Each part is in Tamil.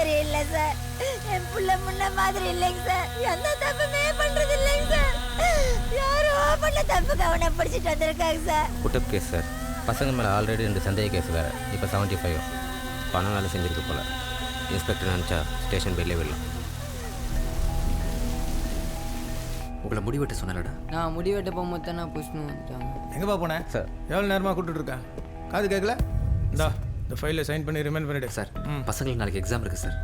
சரியில்லை சார். என் புள்ள முன்ன மாதிரி இல்லைங்க சார். எந்த தப்புமே பண்றது இல்லைங்க சார். யாரோ பண்ண தப்புக்கு அவனை பிடிச்சிட்டு வந்திருக்காங்க சார். Put up case sir. பசங்க மேலே ஆல்ரெடி 2 சந்தேக கேஸ் வேறு. இப்போ 75 பணம் வேலை செஞ்சுருக்கு போல். இன்ஸ்பெக்டர் நினச்சா ஸ்டேஷன் பெயிலே விடலாம். உங்களை முடிவெட்ட சொன்னலடா. நான் முடிவெட்ட போகும்போது தான் நான் புஷ்ணு வந்துட்டாங்க. எங்கேப்பா போனேன் சார் எவ்வளோ நேரமாக கூப்பிட்டுருக்கேன், காது கேட்கல? இந்தா இந்த ஃபைலில் சைன் பண்ணி ரிமைண்ட் பண்ணிவிடு சார் பசங்களுக்கு நாளைக்கு எக்ஸாம் இருக்குது சார்.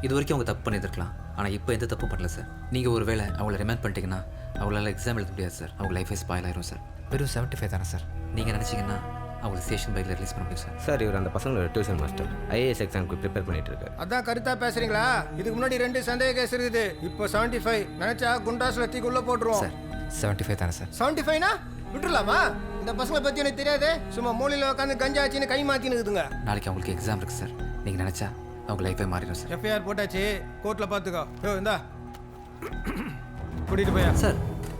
இது வரைக்கும் அவங்க தப்பு பண்ணியிருக்கலாம், ஆனால் இப்போ எந்த தப்பும் பண்ணல சார். நீங்கள் ஒரு வேளை அவங்கள ரிமைண்ட் பண்ணிட்டீங்கன்னா அவங்களால எக்ஸாம் எழுத முடியாது சார். அவங்க லைஃபே ஸ்பாயில் ஆயிரும் சார். வெறும் 75 தானே சார். நீங்கள் நினச்சிங்கன்னா அவங்களை ஸ்டேஷன் பைக்கில் ரிலீஸ் பண்ண முடியும் சார். சார் இவர் அந்த பசங்களோட டியூஷன் மாஸ்டர். ஐஏஎஸ் எக்ஸாமுக்கு ப்ரிப்பேர் பண்ணிட்டு இருக்காரு. அதான் கருத்தாக பேசுகிறீங்களா? இதுக்கு முன்னாடி 2 சந்தேக கேஸ் இருக்குது. இப்போ 75 நினச்சா குண்டாஸில் தீக்குள்ளே போட்டுருவோம் சார். 75 தானே சார். 75னா விட்டுருலாமா? இந்த பசங்களை பற்றி எனக்கு தெரியாது. சும்மா மூலையில் உட்காந்து கஞ்சா ஆச்சின்னு கை மாற்றின்னு இருக்குதுங்க. நாளைக்கு அவங்களுக்கு எக்ஸாம் இருக்குது சார். நீங்கள் நினச்சா அவங்க லைஃபே மாறிடும் சார். எஃப்ஐஆர் போட்டாச்சு, கோர்ட்டில் பார்த்துக்கோ. இந்தா கூட்டிகிட்டு போயா. சார்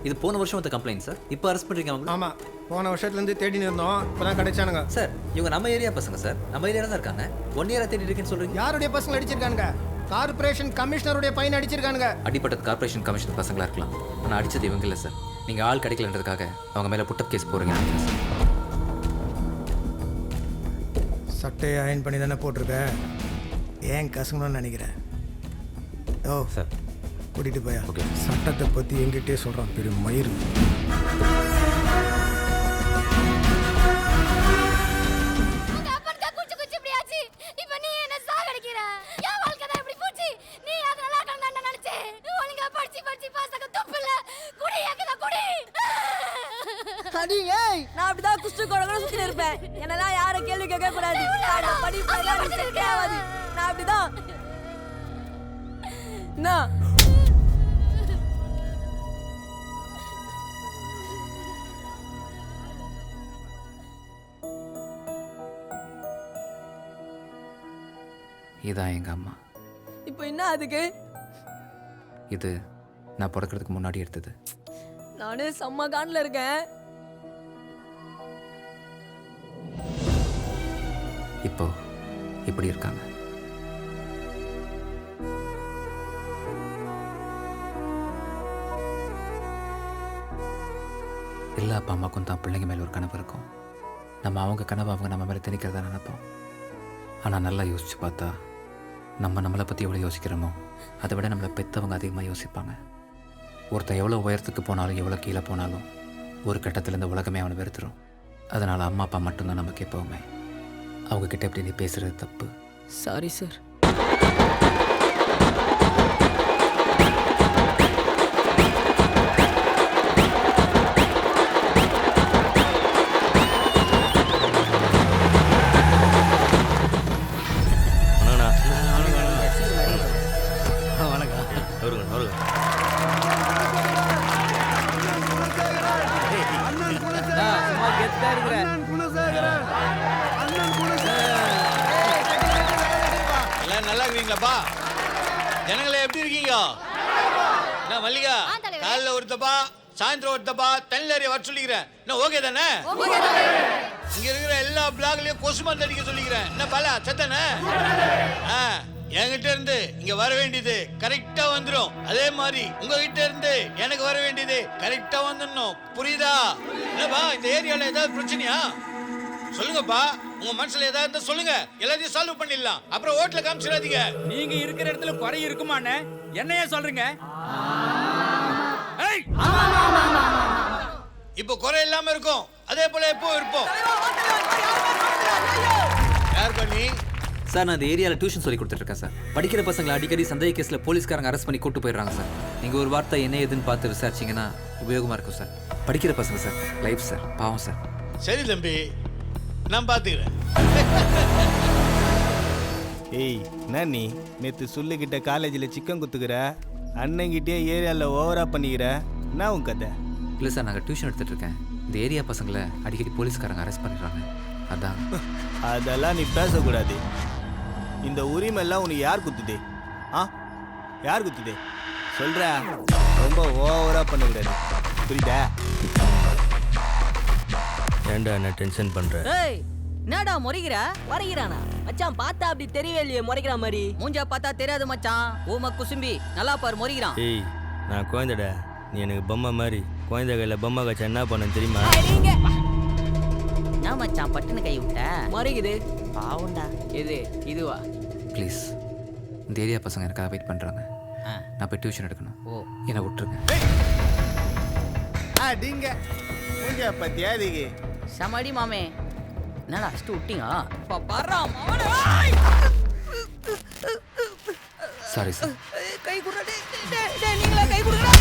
இது போன வருஷம் வந்த கம்ப்ளைண்ட் சார். இப்போ அரெஸ்ட் பண்ணுறீங்க அவங்க? ஆமாம், போன வருஷத்துலேருந்து தேடின்னு இருந்தோம், இப்போ தான் கிடைச்சானுங்க. சார் இவங்க நம்ம ஏரியா பசங்க சார். நம்ம ஏரியா தான் இருக்காங்க. 1 இயராக தேடி இருக்கேன்னு சொல்கிறீங்க. யாருடைய பசங்க அடிச்சிருக்கானுங்க? கார்பரேஷன் கமிஷனருடைய பையன் அடிச்சிருக்கானுங்க. அடிப்பட்டது கார்பரேஷன் கமிஷன் பசங்களாக இருக்கலாம், ஆனால் அடித்தது இவங்க இல்லை சார். நீங்கள் ஆள் கிடைக்கலன்றதுக்காக அவங்க மேலே புட்டப் கேஸ் போகிறீங்க சார். சட்டையை அயன் பண்ணி தானே போட்டிருக்க, ஏன் கசங்கணும்னு நினைக்கிறேன். ஓ சார் கூட்டிகிட்டு போயா. ஓகே. சட்டத்தை பற்றி எங்கிட்டே சொல்கிறான் பெரிய மயிறு. உங்க அப்பனுக்கு குச்சி குச்சி இப்படி ஆச்சு. இப்போ நீ என்ன சாகடிக்கிற? என் வாழ்க்கை தான் இப்படி போச்சு. நீ அது நல்லா இருக்கணும்னு நினைச்சே. ஒழுங்கா படிச்சு படிச்சு பாஸ்க்கு துப்பு இல்ல. குடி ஏக்கத குடி. அடி ஏய், நான் அப்படிதான் குஸ்து கொடகட சுத்திட்டு இருப்பேன். என்னதான் யாரும் கேள்வி கேட்க கூடாது. நான் படிப்பெல்லாம் விட்டுட்டே ஆகாது. நான் அப்படிதான். நான் இதான் எங்கள் அம்மா. இப்போ என்ன அதுக்கு? இது நான் பிறக்கிறதுக்கு முன்னாடி எடுத்தது. நானே செம்ம காண்டில் இருக்கேன். இப்போ இப்படி இருக்காங்க. எல்லா அப்பா அம்மாக்கும் தான் பிள்ளைங்க மேலே ஒரு கனவு இருக்கும். நம்ம அவங்க கனவை அவங்க நம்ம மேலே திணிக்கிறதா நினைப்போம். ஆனால் நல்லா யோசிச்சு பார்த்தா நம்மளை பற்றி எவ்வளோ யோசிக்கிறோமோ அதை விட நம்மளை பெற்றவங்க அதிகமாக யோசிப்பாங்க. ஒருத்தன் எவ்வளோ உயரத்துக்கு போனாலும் எவ்வளோ கீழே போனாலும் ஒரு கட்டத்தில் இந்த உலகமே அவனை வெறுத்துரும். அதனால் அம்மா அப்பா மட்டும்தான் நமக்கு எப்போவுமே. அவங்கக்கிட்ட எப்படி நீ பேசுகிறது தப்பு. Sorry sir. நல்லா இருக்கீங்களாப்பா? ஜனங்களே எப்படி இருக்கீங்க? என்ன மல்லிகா, காலைல ஒருத்தப்பா சாயந்தரம் ஒருத்தப்பா தனியாரிய வர சொல்லிக்கிறேன். என்ன ஓகே தானே? இங்க இருக்கிற எல்லா பிளாக்லயும் கொசு மருந்து அடிக்க சொல்லிக்கிறேன். என்ன பாலா சத்தனே? என்கிட்ட இருந்து இங்க வர வேண்டியது கரெக்டா வந்துடும். அதே மாதிரி உங்ககிட்ட இருந்து எனக்கு வர வேண்டியது கரெக்டா வந்துடணும். புரியுதா? என்னப்பா இந்த ஏரியால ஏதாவது பிரச்சனையா சொல்லுங்கப்பா. உங்க மனசுல ஏதாவது இருந்தா சொல்லுங்க, எல்லாத்தையும் சால்வ் பண்ணிடலாம். அப்புறம் ஓட்ல காமிச்சிடாதீங்க. நீங்க இருக்கிற இடத்துல குறை இருக்குமான்னு என்னையே சொல்றீங்க? இப்போ குறை இல்லாம இருக்கும், அதே போல எப்போ இருப்போம். யார் பண்ணி சார் நான் இந்த ஏரியாவில் டியூஷன் சொல்லி கொடுத்துட்ருக்கேன் சார். படிக்கிற பசங்களை அடிக்கடி சந்தேக கேஸில் போலீஸ்காரங்க அரெஸ்ட் பண்ணி கூட்டு போயிடுறாங்க சார். நீங்கள் ஒரு வார்த்தை என்ன ஏதுன்னு பார்த்து விசாரிச்சிங்கன்னா உபயோகமாக இருக்கும் சார். படிக்கிற பசங்க சார், லைஃப் சார், பாவம் சார். சரி தம்பி, நான் பார்த்துக்கிறேன். ஏய் என்ன நீ நேற்று சொல்லிக்கிட்ட காலேஜில் சிக்கன் குத்துக்கிற, அண்ணங்கிட்டே ஏரியாவில் ஓவராக பண்ணிக்கிற, என்ன உன் கதை? இல்லை சார் நாங்கள் டியூஷன் எடுத்துகிட்டு இருக்கேன். இந்த ஏரியா பசங்களை அடிக்கடி போலீஸ்காரங்க அரெஸ்ட் பண்ணிடுறாங்க, அதான். அதெல்லாம் நீ பேசக்கூடாது. இந்த உரிமையெல்லாம் உனக்கு யார் குத்துதே? யார் குத்துதே சொல்ற? ரொம்ப ஓவராக பண்ணக்கூடாது, புரியுதா? ஏன்டா என்ன டென்ஷன் பண்ணுற? ஏய் என்னடா முறைகிற முறைகிறானா மச்சான் பார்த்தா அப்படி தெரியவே இல்லையே முறைக்கிற மாதிரி மூஞ்சா பார்த்தா தெரியாது மச்சான் ஊம குசும்பி நல்லா பாரு முறைகிறான் ஏய் நான் குழந்தைடா நீ எனக்கு பொம்மை மாதிரி குழந்தை கையில் பொம்மை கச்சா என்ன பண்ண தெரியுமா என்ன மச்சான் பட்டுன்னு கை விட்ட முறைக்குது பாவுண்டா எது இதுவா ப்ளீஸ் இந்த ஏரியா பசங்க எனக்காக வெயிட் பண்ணுறாங்க. நான் போய் டியூஷன் எடுக்கணும். என்னை விட்டுருங்க. அடிங்க மூஞ்ச பத்தியா அதுக்கு சமாடி மாமே என்னடா அஷ்டு விட்டீங்க சாரி சார். கை குடுறா நீங்களா கை குடுறா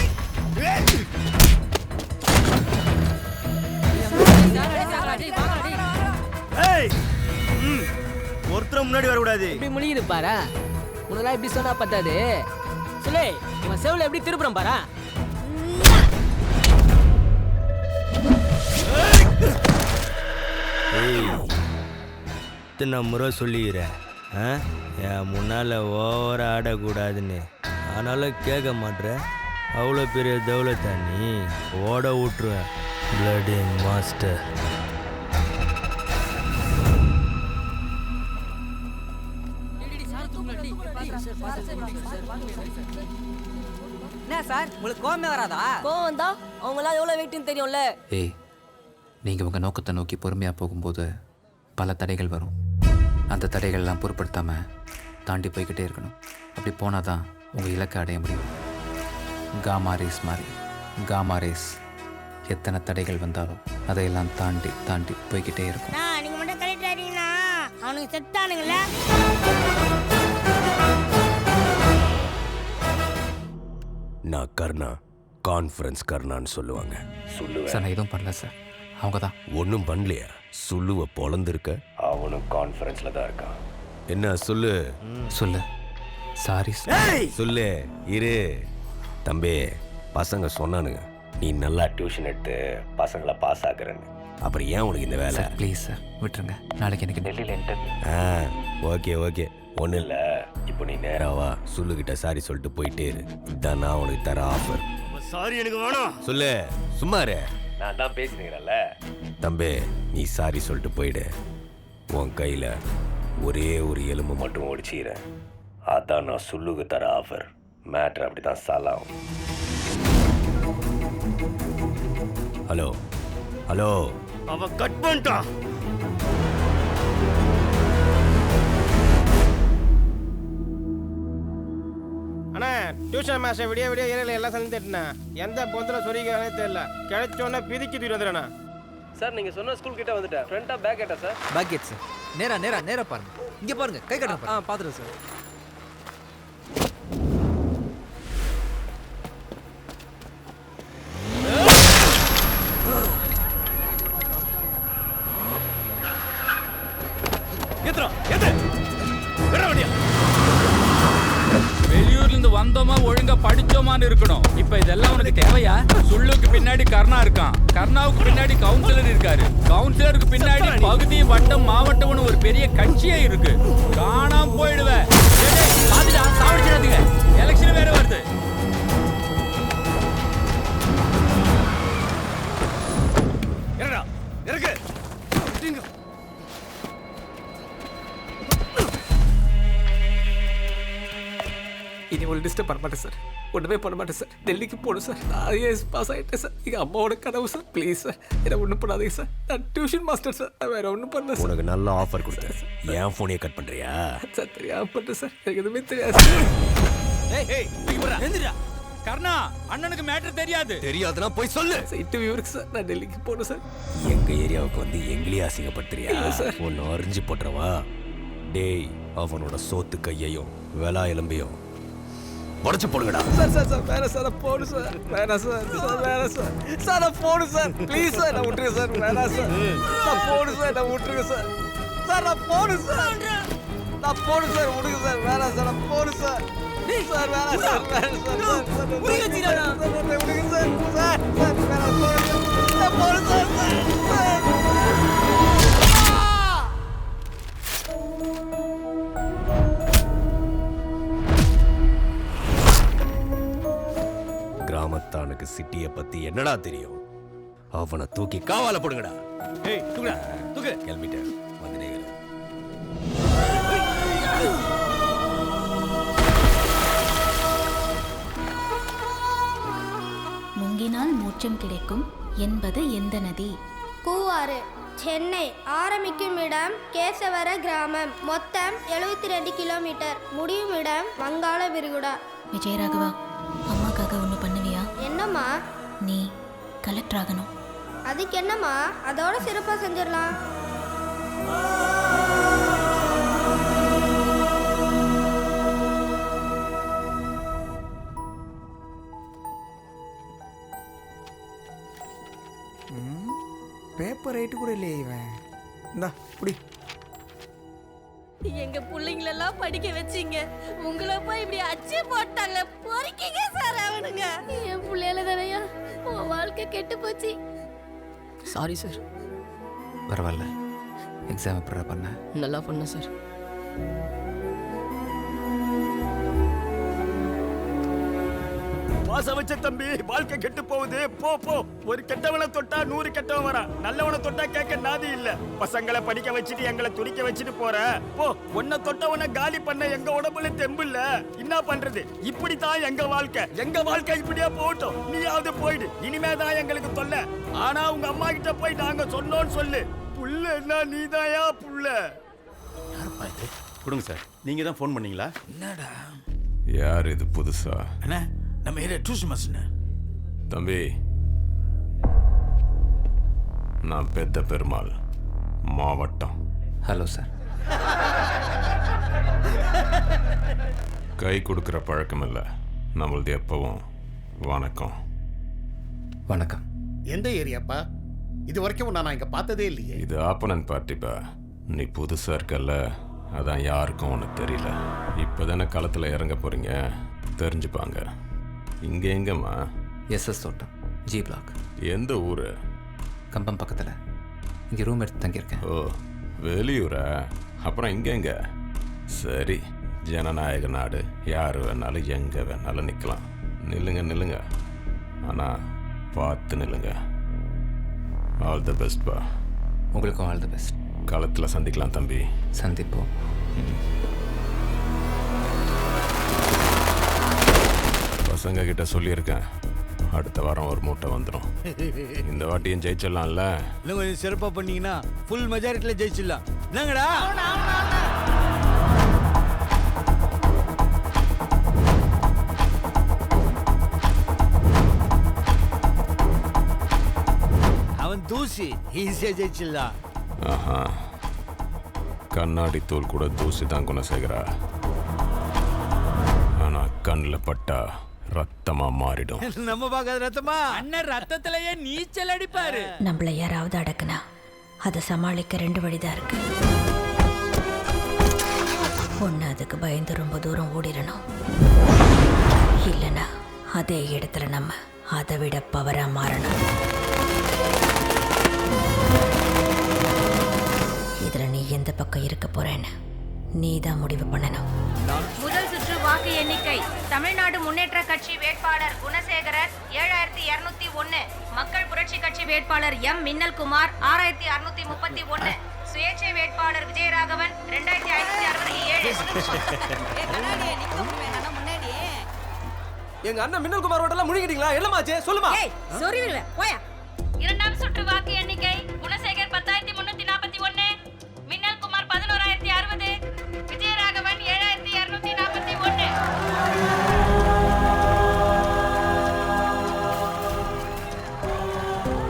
ஒருத்தர் முன்னாடி வரக்கூடாது. இப்படி முழியுது பாரு உனலாம் இப்படி சொன்னா பத்தாது சொல்லு இவன் செவுல எப்படி திருப்புறான் பாரு இத்தனை முறை சொல்லிக்கிறேன் என் முன்னால் ஓவர ஆடக்கூடாதுன்னு ஆனாலும் கேட்க மாட்டேற. அவ்வளோ பெரிய தௌலத்தா நீ ஓட விட்டுருவேன் பிளடி மாஸ்டர். என்ன சார் உங்களுக்கு கோவமே வராதா? கோவம் தான் அவங்களாம் எவ்வளோ வெயிட்னு தெரியும்ல. ஏய் நீங்கள் உங்கள் நோக்கத்தை நோக்கி பொறுமையாக போகும்போது பல தடைகள் வரும். அந்த தடைகள்லாம் பொருட்படுத்தாமல் தாண்டி போய்கிட்டே இருக்கணும். அப்படி போனால் தான் உங்கள் இலக்கை அடைய முடியும். காமா ரேஸ் மாதிரி காமா ரேஸ் எத்தனை தடைகள் வந்தாலும் அதையெல்லாம் தாண்டி தாண்டி போய்கிட்டே இருக்கும். நீங்க மட்டும் கரெக்ட் ஆறீங்கன்னா அவனுக்கு செத்தானுங்கள. நான் கர்ணா கான்ஃபரன்ஸ் கர்ணான்னு சொல்லுவாங்க. சார் நான் எதுவும் பண்ணல சார். அவங்க தான். ஒன்றும் பண்ணலையா? சொல்லுவ பொழந்திருக்க. அவனும் கான்ஃபரன்ஸ்ல தான் இருக்கான். என்ன சொல்லு சொல்லு. சாரி சொல்லு. இரு தம்பி, பசங்க சொன்னானுங்க நீ நல்லா டியூஷன் எடுத்து பசங்களை பாஸ் ஆக்குறேன்னு. அப்புறம் ஏன் உனக்கு இந்த வேலை? ப்ளீஸ் சார் விட்டுருங்க. நாளைக்கு எனக்கு டெல்லியில் இன்டர்வியூ. ஓகே ஓகே ஒன்றும் இல்லை. இப்போ நீ நேராவா சொல்லுகிட்ட சாரி சொல்லிட்டு போயிட்டே இரு. இதான் நான் உனக்கு தர ஆஃபர். சாரி எனக்கு வேணாம். சொல்லு சும்மாரு. நான் தான் பேசினீங்கல்ல தம்பி. நீ சாரி சொல்லிட்டு போயிடு. உன் கையில் ஒரே ஒரு எலும்பு மட்டும் ஒடிச்சிக்கிறேன். அதான் நான் சொல்லுக்கு தர ஆஃபர். மேட்ரு அப்படி தான் சாலாகும். ஹலோ ஹலோ அவ கட் பண்ணிட்டான். அண்ணா டியூஷன் மாஸ்டர் விடிய விடிய ஏரியாவில் எல்லாம் சேர்ந்து தேட்டினேன். எந்த பொந்தில் சொரிக்கானே தெரியல. கிடைச்சோன்னே பிதிக்கி தூக்கிட்டு வந்துடுறேண்ணா. சார் நீங்கள் சொன்ன ஸ்கூல் கிட்ட வந்துட்டேன். ஃப்ரண்ட்டாக பேக் கேட்டா சார்? Back gate sir. நேரா பாருங்க. இங்கே பாருங்க கை கட்டுறேன். பார்த்துருங்க சார். வெளியூர்ல இருந்து வந்தோமா ஒழுங்கா படிச்சோமான்னு இருக்கணும். இப்ப இதெல்லாம் உனக்கு தேவையா? சுள்ளுக்கு பின்னாடி கர்ணா இருக்கான். கர்ணாவுக்கு பின்னாடி கவுன்சிலர் இருக்காரு. கவுன்சிலருக்கு பின்னாடி பகுதி வட்டம் மாவட்டம்னு ஒரு பெரிய கட்சியே இருக்கு. காணாம போயிடுவேன். சாவடிச்சிடாதீங்க. எலெக்ஷன் வேற வருது. இருக்கு இனி ஒரு டிஸ்டர்ப் பண்ண மாட்டேன் சார். ஒன்றுமே பண்ண மாட்டேன் சார். டெல்லிக்கு போகணும் சார். நான் ஐஏஎஸ் பாஸ் ஆகிட்டேன் சார். எங்கள் அம்மாவோட கனவு சார். ப்ளீஸ் சார் என்ன ஒன்றும் பண்ணாதீங்க சார். நான் டியூஷன் மாஸ்டர் சார். நான் வேற ஒன்றும் பண்ணல சார். உனக்கு நல்ல ஆஃபர் கொடுத்தேன். என் ஃபோனையே கட் பண்ணுறியா? சார் தெரியாம பண்ணுறேன் சார். எனக்கு எதுவுமே தெரியாது. கர்ணா அண்ணனுக்கு மேட்டர் தெரியாது. தெரியாதுன்னா போய் சொல்லு. இன்டர்வியூ இருக்கு சார். நான் டெல்லிக்கு போகணும் சார். எங்க ஏரியாவுக்கு வந்து எங்களையே அசிங்கப்படுத்துறியா? ஒன்னு அறிஞ்சு போட்டுறவா? டேய் அவனோட சோத்து கையையும் வேளா எலும்பையும் உடச்சு போடுங்கடா. சார் வேணாம் சார். போடு சார். வேணாம் சார். வேணாம் சார். சார் நான் போடு சார். ப்ளீஸ் சார் நான் விட்டுருங்க சார். வேணாம் சார். நான் போடு சார். நான் விட்டுருங்க சார். சார் நான் போடு சார். நான் போடு சார். விடுங்க சார். வேணாம் சார். நான் போடு சார். சார் வேணாம் சார். வேணாம் சார். விடுங்க சார். விடுங்க சார். சார் வேணாம் சார். நான் போடு சார். கிராமத்தானுக்கு சிட்டியை பத்தி என்னடா தெரியும்? அவனை தூக்கி காவால போடுங்கடா. ஏய் தூக்குடா தூக்கு. கிளம்பிட்டேன். வந்துடு. மோட்சம் கிடைக்கும் என்பது எந்த நதி? கூவாறு. சென்னை. ஆரம்பிக்கும் இடம் கேசவர கிராமம். மொத்தம் 72 கிலோமீட்டர். முடியும் இடம் வங்காள விரிகுடா. விஜயராகவா, அம்மாக்காக ஒன்று பண்ணுவியா? என்னம்மா? நீ கலெக்டர் ஆகணும். அதுக்கு என்னம்மா, அதோட சிறப்பாக செஞ்சிடலாம். பேப்பர் ரைட்டு கூட இல்லையே இவன். இந்தா புடி. எங்க பிள்ளைங்களெல்லாம் படிக்க வச்சீங்க, உங்களை போய் இப்படி அச்சு போட்டாங்க. பொறுக்கீங்க சார் அவனுங்க. என் பிள்ளையால தானையா உன் வாழ்க்கை கெட்டு போச்சு. Sorry sir. பரவாயில்ல, எக்ஸாம் ப்ரிப்பேர் பண்ண நல்லா பண்ண சார். பாச வச்ச தம்பி, வாழ்க்கை கெட்டு போகுது. போ போ. ஒரு கெட்டவனை தொட்டா 100 கெட்டவன் வரா. நல்லவனை தொட்டா கேட்க நாதி இல்ல. பசங்களை படிக்க வச்சுட்டு எங்களை துடிக்க வச்சுட்டு போற. போ. உன்னை தொட்டவனை காலி பண்ண எங்க உடம்புல தெம்பு இல்ல. என்ன பண்றது? இப்படித்தான் எங்க வாழ்க்கை. எங்க வாழ்க்கை இப்படியே போகட்டும். நீயாவது போயிடு. இனிமேதான் எங்களுக்கு தொல்லை. ஆனா உங்க அம்மா கிட்ட போய் நாங்க சொன்னோன்னு சொல்லு. புள்ள என்ன நீதாயா புள்ள? யாருப்பா இது? கொடுங்க சார். நீங்க தான் ஃபோன் பண்ணீங்களா? என்னடா யார் இது புதுசா? அண்ணா, நம்ம ஏரியா டியூஷன் மாஸ்டர். தம்பி, நான் பெத்த பெருமாள், மாவட்டம். Hello sir. கை கொடுக்குற பழக்கம் இல்லை நம்மளது. எப்பவும் வணக்கம். வணக்கம். எந்த ஏரியாப்பா? இது வரைக்கும் நான் இங்க பார்த்ததே இல்லையே. இது ஆப்பனன் பார்ட்டிப்பா. நீ புதுசா இருக்கல்ல, அதான் யாருக்கும் ஒன்று தெரியல. இப்போதானே களத்தில் இறங்க போறீங்க, தெரிஞ்சுப்பாங்க. இங்கே எங்கம்மா? எஸ்எஸ் தோட்டம், ஜி பிளாக். எந்த ஊர்? கம்பம் பக்கத்தில். இங்கே ரூம் எடுத்து தங்கியிருக்கேன். ஓ, வெளியூரா? அப்புறம் இங்கே எங்க? சரி, ஜனநாயக நாடு. யார் வேணாலும் எங்கே வேணாலும் நிற்கலாம். நில்லுங்க நில்லுங்க, ஆனால் பார்த்து நில்லுங்க. ஆல் தி பெஸ்ட் பா. உங்களுக்கும் ஆல் தி பெஸ்ட். களத்தில் சந்திக்கலாம் தம்பி. சந்திப்போம். பசங்க கிட்ட சொல்லியிருக்கேன், அடுத்த வாரம் ஒரு மூட்டை வந்துடும். இந்த வாட்டியும் ஜெயிச்சிடலாம்ல? இன்னும் கொஞ்சம் சிறப்பாக பண்ணீங்கன்னா ஃபுல் மெஜாரிட்டியில் ஜெயிச்சிடலாம். என்னங்கடா? அவன் தூசி ஈஸியாக ஜெயிச்சிடலாம். ஆஹா, கண்ணாடி தூள் கூட தூசி தான் குணசேகரா. ஆனா கண்ணில் பட்டா ரத்தமா மாறிடும். நம்ம பார்க்காத ரத்தமா? அண்ணன் ரத்தத்திலேயே நீச்சல் அடிப்பாரு. நம்மள யாராவது அடக்குனா அதை சமாளிக்க 2 வழிதான் இருக்கு. ஒன்று அதுக்கு பயந்து ரொம்ப தூரம் ஓடிடணும், இல்லைன்னா அதே இடத்துல நம்ம அதை விட பவரா மாறணும். இதுல நீ எந்த பக்கம் இருக்க போறேன்னு நீ தான் முடிவு பண்ணணும். முதல் சுற்று வாக்கு எண்ணிக்கை. தமிழ்நாடு முன்னேற்ற கட்சி வேட்பாளர் குணசேகரன் 7201, மக்கள் புரட்சி கட்சி வேட்பாளர் எம் மின்னல்குமார் 6631, சுயேட்சை வேட்பாளர் விஜயராகவன் 2557. எங்க அண்ணன் மின்னல்குமார் ஓட்டெல்லாம் முடிக்கிட்டீங்களா? என்னமாச்சு சொல்லுமா? சொறிவிடுவேன் போயா. இரண்டாம் சுற்று வாக்கு எண்ணிக்கை. குணசேகர் 10341, மின்னல்குமார் 11060, விஜயராகவன் 7241.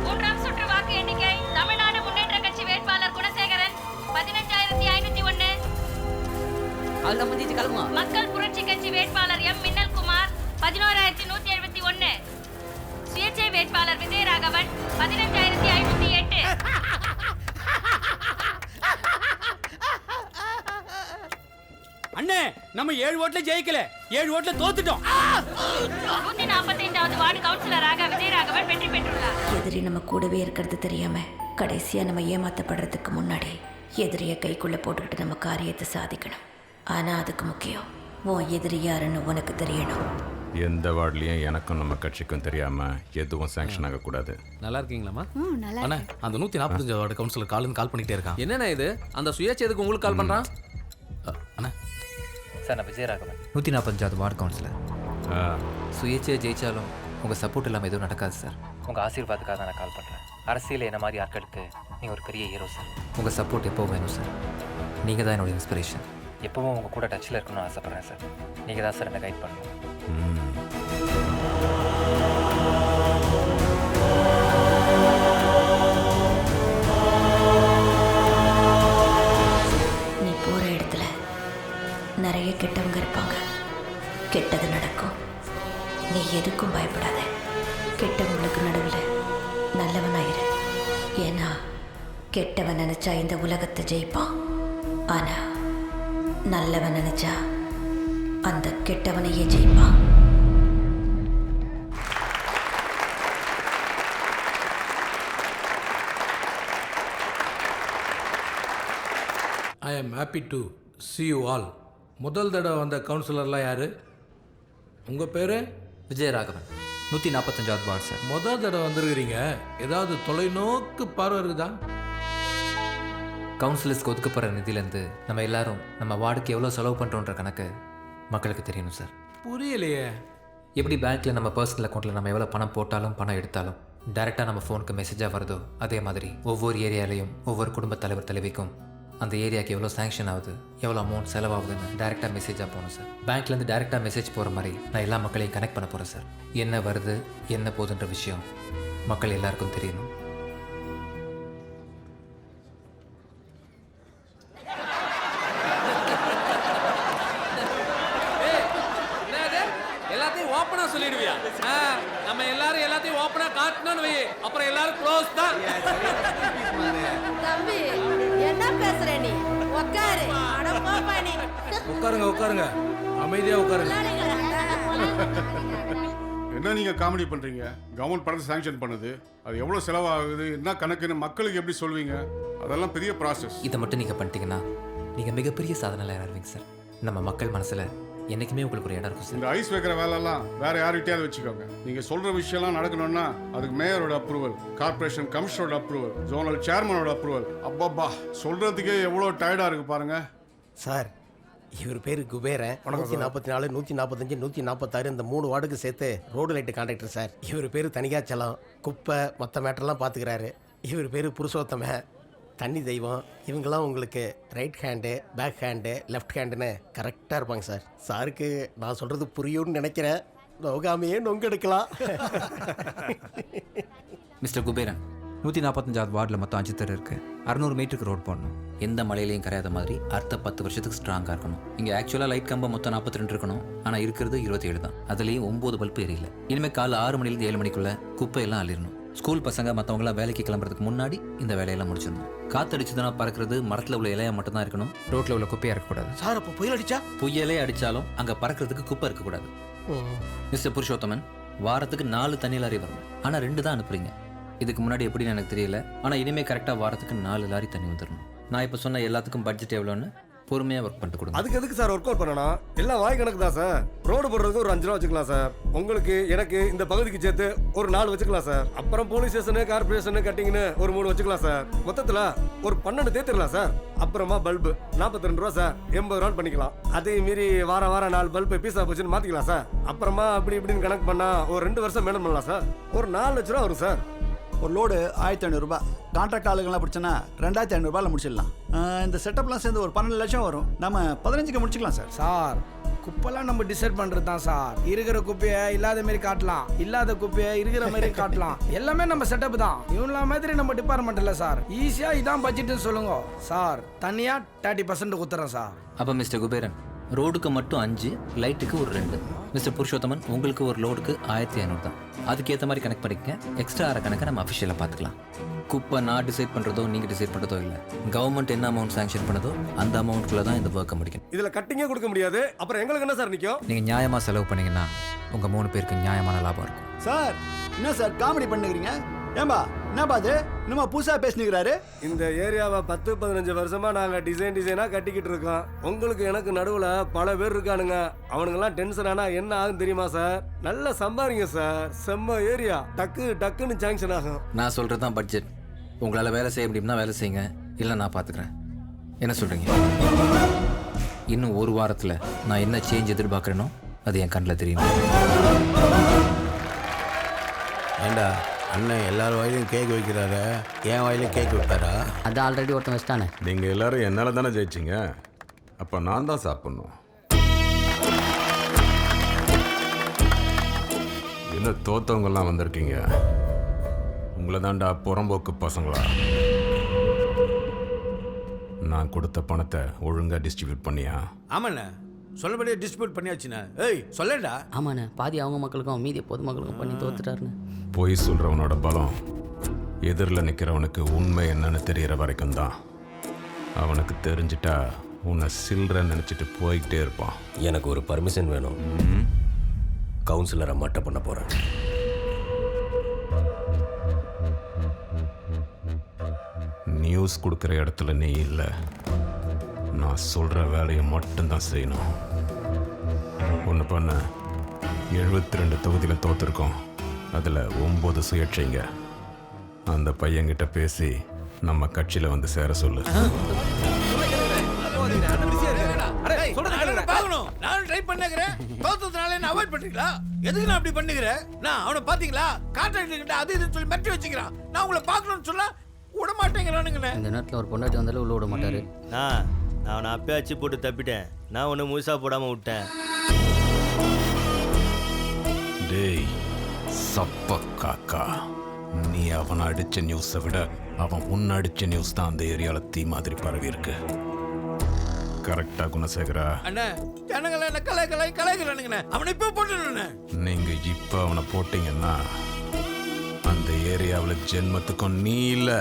மூன்றாம் சுற்று வாக்கு எண்ணிக்கை. தமிழ்நாடு முன்னேற்ற கட்சி வேட்பாளர் குணசேகரன் 15501, அவ்வளோ முடிஞ்சு கிளம்புமா. மக்கள் புரட்சி கட்சி வேட்பாளர் எம் மின்னல்குமார் 11171, சுயேட்சை வேட்பாளர் விஜயராகவன் 15508. அண்ணே, நம்ம 7 ஓட்ல ஜெயிக்கல, 7 ஓட்ல தோத்துட்டோம். 145வது வார்டு கவுன்சிலராக விஜயராகவன் வெற்றி பெற்றுள்ளார். எதிரி நம்ம கூடவே இருக்கிறது தெரியாம கடைசியா நம்ம ஏமாத்தப்படுறதுக்கு முன்னாடி எதிரியை கைக்குள்ள போட்டுக்கிட்டு நம்ம காரியத்தை சாதிக்கணும். ஆனா அதுக்கு முக்கியம் உன் எதிரி யாருன்னு உனக்கு தெரியணும். எந்த வார்டுலையும் எனக்கும் நம்ம கட்சிக்கும் தெரியாம எதுவும் சாங்ஷன் ஆகக்கூடாது. நல்லா இருக்கீங்களாம்மா? நல்லா அண்ணா, அந்த 145 வார்டு கவுன்சிலர் கால் பண்ணிட்டே இருக்கான். என்னண்ணா இது? அந்த சுயேட்சை எதுக்கு உங்களுக்கு கால் பண்றான்? அண்ணா சார், நான் விஜயராகவன், 145 வார்டு கவுன்சிலர். சுயேட்சையை ஜெயிச்சாலும் உங்கள் சப்போர்ட் இல்லாமல் எதுவும் நடக்காது சார். உங்கள் ஆசீர்வாதத்துக்காக தான் நான் கால் பண்ணுறேன். அரசியல் என்ன மாதிரி ஆட்களுக்கு நீங்கள் ஒரு பெரிய ஹீரோ சார். உங்கள் சப்போர்ட் எப்போவும் வேணும் சார். நீங்கள் தான் என்னோடய இன்ஸ்பிரேஷன். எப்போவும் உங்கள் கூட டச்சில் இருக்கணும்னு ஆசைப்பட்றேன் சார். நீங்கள் தான் சார் என்னை கைட் பண்ணணும். நீ போகிற இடத்துல நிறைய கெட்டவங்க இருப்பாங்க. கெட்டது நடக்கும். நீ எதுக்கும் பயப்படாத. கெட்டவங்களுக்கு நடுவில் நல்லவனாயிரு. ஏன்னா கெட்டவன் நினைச்சா இந்த உலகத்தை ஜெயிப்பான். ஆனா நல்லவன் நினைச்சா அந்த கெட்டவனையே ஜெயிப்பான். I am happy to see you all. முதல் தடவை வந்த கவுன்சிலர்லாம் யார்? உங்கள் பேர்? விஜயராகவன், 145வது வார்டு சார். முதல் தடவை வந்துருக்கிறீங்க. ஏதாவது தொலைநோக்கு பார்வை இருக்குதா? கவுன்சிலர்ஸ்க்கு ஒதுக்கப்படுற நிதியிலேருந்து நம்ம எல்லாரும் நம்ம வார்டுக்கு எவ்வளோ செலவு பண்ணுறோன்ற கணக்கு மக்களுக்கு தெரியணும் சார். புரியலையே. எப்படி பேங்க்கில் நம்ம பர்சனல் அக்கௌண்ட்டில் நம்ம எவ்வளோ பணம் போட்டாலும் பணம் எடுத்தாலும் டைரெக்டாக நம்ம ஃபோனுக்கு மெசேஜாக வருதோ, அதே மாதிரி ஒவ்வொரு ஏரியாலையும் ஒவ்வொரு குடும்ப தலைவர் தலைவிக்கும் அந்த ஏரியாவுக்கு எவ்வளோ சேங்ஷன் ஆகுது, எவ்வளோ அமௌண்ட் செலவாகுதுன்னு டைரெக்டாக மெசேஜாக போகணும் சார். பேங்க்லேருந்து டைரெக்டாக மெசேஜ் போகிற மாதிரி நான் எல்லா மக்களையும் கனெக்ட் பண்ண போகிறேன் சார். என்ன வருது என்ன போகுதுன்ற விஷயம் மக்கள் எல்லாருக்கும் தெரியணும். எல்லாத்தையும் ஓப்பனா சொல்லிடுவியா? நம்ம எல்லாரும் எல்லாத்தையும் ஓப்பனா காட்டணும்னு வை, அப்புறம் எல்லாரும் க்ளோஸ் தான். தம்பி என்ன பேசுற நீ? உட்காரு. அட போப்பா நீ. உட்காருங்க உட்காருங்க, அமைதியாக உட்காருங்க. என்ன நீங்கள் காமெடி பண்ணுறீங்க? கவர்மெண்ட் பணத்தை சாங்ஷன் பண்ணுது, அது எவ்வளோ செலவாகுது, என்ன கணக்குன்னு மக்களுக்கு எப்படி சொல்வீங்க? அதெல்லாம் பெரிய ப்ராசஸ். இதை மட்டும் நீங்கள் பண்ணிட்டீங்கன்னா நீங்கள் மிகப்பெரிய சாதனை ஆரம்பிங்க சார். நம்ம மக்கள் மனசில் என்றைக்குமே உங்களுக்கு ஒரு இடம் இருக்கும் சார். இந்த ஐஸ் வைக்கிற வேலையெல்லாம் வேற யார்கிட்டயாவது வச்சுக்கோங்க. நீங்கள் சொல்கிற விஷயம்லாம் நடக்கணும்னா அதுக்கு மேயரோட அப்ரூவல், கார்பரேஷன் கமிஷனரோட அப்ரூவல், ஜோனல் சேர்மனோட அப்ரூவல். அப்பப்பா, சொல்கிறதுக்கே எவ்வளோ டயர்டாக இருக்குது பாருங்க. சார், இவர் பேர் குபேரன். 144, 145, 146 இந்த 3 வார்டுக்கு சேர்த்து ரோடு லைட்டு கான்ட்ராக்டர் சார். இவர் பேர் தனிகாச்சலம். குப்பை மற்ற மேட்டர்லாம் பார்த்துக்கிறாரு. இவர் பேர் புருஷோத்தம, தண்ணி தெய்வம். இவங்கெல்லாம் உங்களுக்கு right hand, back hand, left ஹேண்டுன்னு கரெக்டாக இருப்பாங்க சார். சாருக்கு நான் சொல்கிறது புரியும்னு நினைக்கிறேன். நோகாமையே நொங்கெடுக்கலாம். மிஸ்டர் குபேரன், 145வது வார்டில் மொத்தம் 5 தெரு இருக்குது. 600 மீட்டருக்கு ரோட் போடணும். எந்த மலையிலையும் கரையாத மாதிரி அடுத்த 10 வருஷத்துக்கு ஸ்ட்ராங்காக இருக்கணும். இங்கே ஆக்சுவலாக லைட் கம்பம் மொத்தம் 42 இருக்கணும். ஆனால் இருக்கிறது 27 தான். அதுலேயும் 9 பல்பு எரியல. இனிமேல் காலை 6 மணிலேருந்து 7 மணிக்குள்ளே குப்பையெல்லாம் அள்ளிடணும். ஸ்கூல் பசங்க மற்றவங்களாம் வேலைக்கு கிளம்புறதுக்கு முன்னாடி இந்த வேலையெல்லாம் முடிச்சிடணும். காற்றடிச்சதுன்னா பறக்கிறது மரத்தில் உள்ள இலையாக மட்டும்தான் இருக்கணும். ரோட்டில் உள்ள குப்பையாக இருக்கக்கூடாது சார். அப்போ புயல் அடிச்சா? புயலே அடித்தாலும் அங்கே பறக்கிறதுக்கு குப்பை இருக்கக்கூடாது. மிஸ்டர் புருஷோத்தமன், வாரத்துக்கு 4 தண்ணி லாரி வரணும். ஆனால் 2 தான் அனுப்புறீங்க. இதுக்கு முன்னாடி எப்படின்னு எனக்கு தெரியல. ஆனால் இனிமேல் கரெக்டாக வாரத்துக்கு 4 லாரி தண்ணி வந்துடணும். நான் இப்போ சொன்ன எல்லாத்துக்கும் பட்ஜெட் எவ்வளோன்னு பொறுமையாக ஒர்க் பண்ணிட்டு கொடுங்க. அதுக்கு எதுக்கு சார் ஒர்க் அவுட் பண்ணணும்? எல்லாம் வாய் கணக்கு தான் சார். ரோடு போடுறதுக்கு ஒரு 5 ரூபா வச்சுக்கலாம் சார். உங்களுக்கு எனக்கு இந்த பகுதிக்கு சேர்த்து ஒரு 4 வச்சுக்கலாம் சார். அப்புறம் போலீஸ் ஸ்டேஷனு, கார்பரேஷனு, கட்டிங்னு ஒரு 3 வச்சுக்கலாம் சார். மொத்தத்தில் ஒரு 12 தேர்த்திடலாம் சார். அப்புறமா பல்பு 42 ரூபா சார். 80 ரூபான்னு பண்ணிக்கலாம். அதே மீறி வாரம் 4 பல்பு பீஸா போச்சுன்னு மாற்றிக்கலாம் சார். அப்புறமா அப்படி இப்படின்னு கணக்கு பண்ணால் ஒரு 2 வருஷம் மேடம் பண்ணலாம் சார். ஒரு 4 லட்ச ரூபா வரும் சார். ஒரு லோடு 1500 கான்ட்ராக்ட் ஆளுங்கெல்லாம் பிடிச்சோன்னா 2500 முடிச்சிடலாம். இந்த செட்டப்லாம் சேர்ந்து ஒரு 12 லட்சம் வரும். நம்ம 15க்கு முடிச்சுக்கலாம் சார். சார், குப்பைலாம் நம்ம டிசைட் பண்ணுறது தான் சார். இருக்கிற குப்பையை இல்லாத மாரி காட்டலாம், இல்லாத குப்பையை இருக்கிற மாதிரி காட்டலாம். எல்லாமே நம்ம செட்டப் தான். இவங்கள மாதிரி நம்ம டிபார்ட்மெண்ட் இல்லை சார். ஈஸியாக இதான் பட்ஜெட்டுன்னு சொல்லுங்க சார். தனியாக 30% கொடுத்துறேன் சார். அப்போ மிஸ்டர் குபேரன், ரோடுக்கு மட்டும் 5, லைட்டுக்கு ஒரு 2. மிஸ்டர் புருஷோத்தமன், உங்களுக்கு ஒரு லோடுக்கு 1500 தான். அதுக்கேற்ற மாதிரி கனெக்ட் பண்ணிக்க. எக்ஸ்ட்ரா ஆற கணக்கை நம்ம அஃபிஷியலாக பார்த்துக்கலாம். குப்பை நான் டிசைட் பண்ணுறதோ நீங்கள் டிசைட் பண்ணுறதோ இல்லை. கவர்மெண்ட் என்ன அமௌண்ட் சாங்ஷன் பண்ணதோ அந்த அமௌண்ட்குள்ளே தான் இந்த ஒர்க்கை முடிக்கணும். இதில் கட்டிங்கே கொடுக்க முடியாது. அப்புறம் எங்களுக்கு என்ன சார் நிற்கும்? நீங்கள் நியாயமாக செலவு பண்ணீங்கன்னா உங்கள் 3 பேருக்கு நியாயமான லாபம் இருக்கும். சார், என்ன சார் காமெடி பண்ணுகிறீங்க? ஏம்பா, என்னப்பா அது இன்னுமா புதுசாக பேசினுக்கிறாரு? இந்த ஏரியாவை 10-15 வருஷமா நாங்கள் டிசைனாக கட்டிக்கிட்டு இருக்கோம். உங்களுக்கு எனக்கு நடுவில் பல பேர் இருக்கானுங்க. அவனுங்கெல்லாம் டென்ஷன் ஆனால் என்ன ஆகும் தெரியுமா சார்? நல்லா சம்பாதிங்க சார். செம்ம ஏரியா. டக்குன்னு சாங்ஷன் ஆகும். நான் சொல்கிறது தான் பட்ஜெட். உங்களால் வேலை செய்ய முடியும்னா வேலை செய்யுங்க, இல்லை நான் பார்த்துக்கிறேன். என்ன சொல்கிறீங்க? இன்னும் ஒரு வாரத்தில் நான் என்ன சேஞ்ச் எதிர்பார்க்குறேனோ அது என் கண்ணில் தெரியும். ஏண்டா அண்ணன் எல்லார் வாயிலையும் கேக் வைக்கிறாரு, என் வாயிலையும் கேக் வைப்பாரா? அது ஆல்ரெடி ஒருத்தன் வச்சிட்டானே. நீங்கள் எல்லாரும் என்னால் தானே ஜெயிச்சிங்க, அப்போ நான் தான் சாப்பிட்ணும். என்ன தோத்தவங்கெல்லாம் வந்திருக்கீங்க? உங்களை தாண்டா புறம்போக்கு பசங்களா? நான் கொடுத்த பணத்தை ஒழுங்காக டிஸ்ட்ரிபியூட் பண்ணியா? ஆமாண்ணே, சொல்லபடியே டிஸ்ட்ரிபியூட் பண்ணியாச்சுண்ணே. ஏய் சொல்லடா. ஆமாண்ணே, பாதி அவங்க மக்களுக்கும் மீதி பொதுமக்களுக்கும் பண்ணி தோத்துட்டாருண்ணே. பொய் சொல்கிறவனோட பலம் எதிரில் நிற்கிறவனுக்கு உண்மை என்னன்னு தெரிகிற வரைக்கும் தான். அவனுக்கு தெரிஞ்சிட்டா உன்னை சில்றன்னு நினச்சிட்டு போய்கிட்டே இருப்பான். எனக்கு ஒரு பர்மிஷன் வேணும். கவுன்சிலரை மட்டை பண்ண போகிறேன். நியூஸ் கொடுக்குற இடத்துல நீ இல்லை, நான் சொல்கிற வேலையை மட்டும்தான் செய்யணும். ஒன்று பண்ண 72 தொகுதியில் தோற்றுருக்கோம், அதில் 9 சுயேட்சைங்க. அந்த பையன்கிட்ட பேசி நம்ம கட்சியில் வந்து சேர சொல்லு. நானும் ட்ரை பண்ணுகிறேன், தோத்ததுனால என்ன அவாய்ட் பண்றீங்களா? எதுக்கு நான் அப்படி பண்ணுகிறேன்? நான் அவனை பாத்தீங்களா, கான்ட்ராக்டர் கிட்ட அது இதுன்னு சொல்லி மெட்டி வச்சுக்கிறான். நான் உங்களை பார்க்கணும்னு சொன்னா விட மாட்டேங்கிறானுங்கண்ணே. இந்த நேரத்தில் ஒரு பொண்டாட்டி வந்தாலும் உள்ள விட மாட்டாரு. நான் அவனை அப்பே அச்சு போட்டு தப்பிட்டேன். நான் ஒன்று முழுசா போடாமல் விட்டேன். டேய் சப்ப காக்கா, நீ அவனை அடித்த நியூஸை விட அவன் உன்னை அடித்த நியூஸ் தான் அந்த ஏரியாவில் தீ மாதிரி பரவி இருக்கு. கரெக்டா குணசேகரா? அண்ணா ஜனங்களை என்ன கலைக்கிறானுங்கண்ணே. அவனை இப்போ போட்டுருண்ணே. நீங்க இப்போ அவனை போட்டீங்கன்னா அந்த ஏரியாவில் ஜென்மத்துக்கும் நீ இல்லை,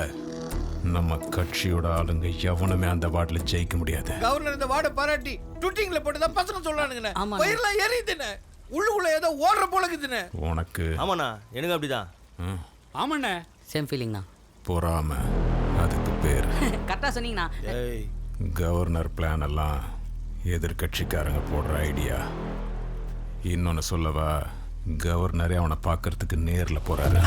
நம்ம கட்சியோட ஆளுங்க எவனுமே அந்த வார்டில் ஜெயிக்க முடியாது. கவர்னர் இந்த வார்டை பாராட்டி ட்விட்டிங்ல போட்டுதான் பசங்க சொல்றானுங்கண்ணே. பயிரெல்லாம் ஏறிதுண்ணே, உள்ளுக்குள்ள ஏதோ ஓடுற போல இருக்குதுண்ணே. உனக்கு? ஆமாண்ணா, எனக்கு அப்படிதான். ஆமாண்ணே, சேம் ஃபீலிங்ண்ணா. பொறாம அதுக்கு பேர். கரெக்டாக சொன்னீங்கண்ணா. கவர்னர் பிளான் எல்லாம் எதிர்கட்சிக்காரங்க போடுற ஐடியா. இன்னொன்னு சொல்லவா, கவர்னரே அவனை பார்க்கறதுக்கு நேரில் போறாரு.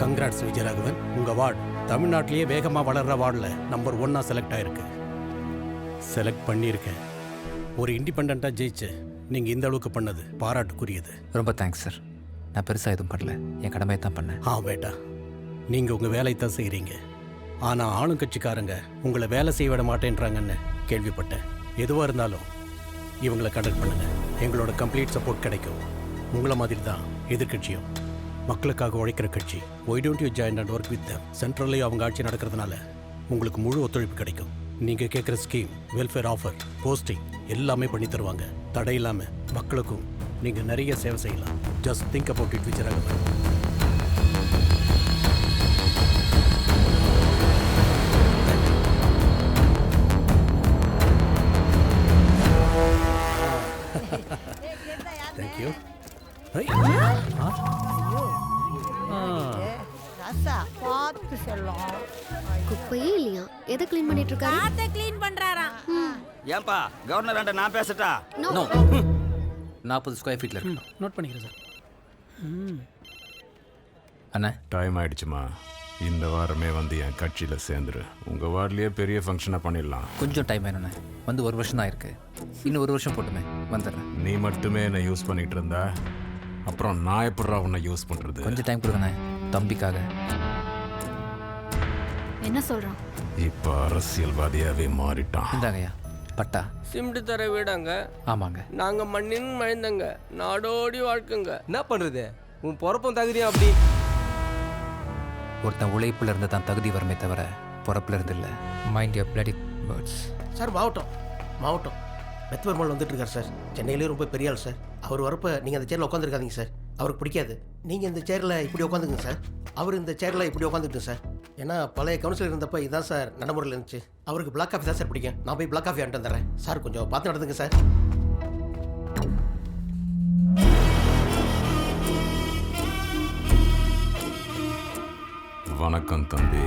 கங்க்ராட்ஸ் விஜயராகவன், உங்க வார்டு தமிழ்நாட்டிலேயே வேகமாக வளர்ற வார்டில் நம்பர் 1 செலக்ட் ஆயிருக்கு. செலக்ட் பண்ணியிருக்கேன். ஒரு இண்டிபெண்ட்டாக ஜெயிச்சு நீங்கள் இந்த அளவுக்கு பண்ணது பாராட்டுக்குரியது. ரொம்ப தேங்க்ஸ் சார். நான் பெருசாக எதுவும் பண்ணல, என் கடமையை தான் பண்ணேன். பேட்டா, நீங்கள் உங்கள் வேலையை தான் செய்கிறீங்க. ஆனால் ஆளுங்கட்சிக்காரங்க உங்களை வேலை செய்ய விட மாட்டேன்றாங்கன்னு கேள்விப்பட்டேன். எதுவாக இருந்தாலும் இவங்களை கண்டக்ட் பண்ணுங்க, எங்களோட கம்ப்ளீட் சப்போர்ட் கிடைக்கும். உங்களை மாதிரி தான் எதிர்கட்சியும் மக்களுக்காக உழைக்கிற கட்சி. Why don't you join and work with them? சென்ட்ரல்லையும் அவங்க ஆட்சி நடக்கிறதுனால உங்களுக்கு முழு ஒத்துழைப்பு கிடைக்கும். நீங்கள் கேட்குற ஸ்கீம், வெல்ஃபேர் ஆஃபர், போஸ்டிங் எல்லாமே பண்ணி தருவாங்க. தடை இல்லாமல் மக்களுக்கும் நீங்கள் நிறைய சேவை செய்யலாம். Just think about it Vijayaraghavan. Thank you. குப்பையே இல்லையா? எதை க்ளீன் பண்ணிட்டு இருக்காரு? காத்தை க்ளீன் பண்றாராம். ஏன்பா கவர்னர் ஆண்ட நான் பேசட்டா? நோ, 40 ஸ்கொயர் ஃபீட்டில் இருக்கு. நோட் பண்ணிக்கிறேன் சார். அண்ணா டைம் ஆயிடுச்சுமா, இந்த வாரமே வந்து என் கட்சியில் சேர்ந்துரு. உங்கள் வார்ட்லேயே பெரிய ஃபங்க்ஷனாக பண்ணிடலாம். கொஞ்சம் டைம் வேணுண்ணே, வந்து 1 வருஷம் தான் இருக்கு. இன்னும் 1 வருஷம் போட்டுமே வந்துடுறேன். நீ மட்டுமே என்னை யூஸ் பண்ணிட்டு இருந்தா அப்புறம் நான் எப்படா உன்னை யூஸ் பண்ணுறது? கொஞ்சம் டைம் கொடுங்கண்ணே, தம்பிக்காக. என்ன சொல்றான்? இப்போ அரசியல்வாதியாகவே மாறிட்டான். இந்தாங்கய்யா பட்டா. சிமெண்ட் தர வீடாங்க. ஆமாங்க. நாங்கள் மண்ணின் மழைந்தங்க, நாடோடி வாழ்க்கைங்க. என்ன பண்ணுறது, உன் பொறப்பும் தகுதியும் அப்படி. ஒருத்தன் உழைப்புல இருந்து தான் தகுதி வரமே தவிர பொறப்புல இருந்து இல்லை. Mind your bloody words. Sir மாவட்டம் மெத்வர்மல் வந்துட்டு இருக்கார் சார். சென்னையிலேயே ரொம்ப பெரிய ஆள் சார். அவர் வரப்போ நீங்கள் அந்த சேரில் உட்காந்துருக்காதீங்க சார், அவருக்கு பிடிக்காது. நீங்கள் இந்த சேரில் இப்படி உட்காந்துக்குங்க சார், அவர் இந்த சேரில் இப்படி உட்காந்துக்கிட்டு சார். ஏன்னா பழைய கவுன்சிலர் இருந்தப்போ இதுதான் சார் நடைமுறையில் இருந்துச்சு. அவருக்கு பிளாக் காஃபி தான் சார் பிடிக்கும். நான் போய் பிளாக் காஃபி ஆண்டு வந்துடுறேன் சார், கொஞ்சம் பார்த்து நடந்துங்க சார். வணக்கம் தம்பி.